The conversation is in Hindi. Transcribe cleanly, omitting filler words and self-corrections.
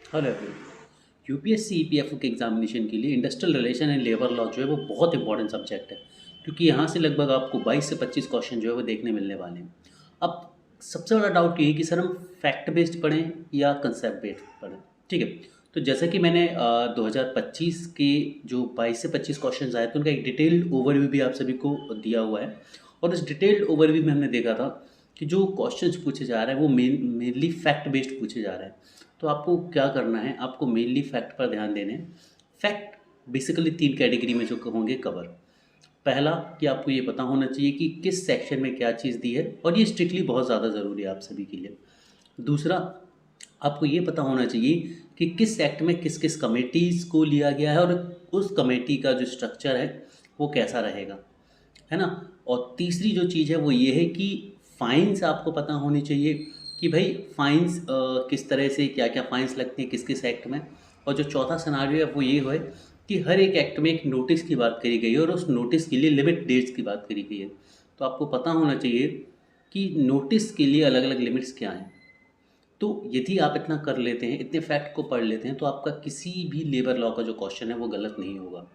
Hello everyone. यूपीएससी ईपीएफओ के एग्जामिनेशन के लिए industrial relation and labour law जो है वो बहुत इंपॉर्टेंट सब्जेक्ट है, क्योंकि यहाँ से लगभग आपको 22 से 25 क्वेश्चन जो है वो देखने मिलने वाले हैं। अब सबसे बड़ा डाउट ये है कि सर हम फैक्ट बेस्ड पढ़ें या कंसेप्ट बेस्ड पढ़ें। ठीक है, तो जैसा कि मैंने 2025 के जो 22 से 25 क्वेश्चन आए थे उनका एक डिटेल्ड ओवरव्यू भी आप सभी को दिया हुआ है। और उस डिटेल्ड ओवरव्यू में हमने देखा था कि जो क्वेश्चंस पूछे जा रहे हैं वो मेनली फैक्ट बेस्ड पूछे जा रहे हैं। तो आपको क्या करना है, आपको मेनली फैक्ट पर ध्यान देने हैं। फैक्ट बेसिकली 3 कैटेगरी में जो होंगे कवर। पहला कि आपको ये पता होना चाहिए कि किस सेक्शन में क्या चीज़ दी है, और ये स्ट्रिक्टली बहुत ज़्यादा ज़रूरी है आप सभी के लिए। दूसरा, आपको ये पता होना चाहिए कि किस एक्ट में किस किस कमेटीज़ को लिया गया है और उस कमेटी का जो स्ट्रक्चर है वो कैसा रहेगा, है ना। और तीसरी जो चीज़ है वो ये है कि फ़ाइन्स आपको पता होनी चाहिए कि भाई फ़ाइन्स किस तरह से क्या क्या फ़ाइन्स लगती हैं किस किस एक्ट में। और जो चौथा सिनारियो है वो ये है कि हर एक एक्ट में एक नोटिस की बात करी गई है और उस नोटिस के लिए लिमिट डेट्स की बात करी गई है। तो आपको पता होना चाहिए कि नोटिस के लिए अलग अलग लिमिट्स क्या हैं। तो यदि आप इतना कर लेते हैं, इतने फैक्ट को पढ़ लेते हैं, तो आपका किसी भी लेबर लॉ का जो क्वेश्चन है वो गलत नहीं होगा।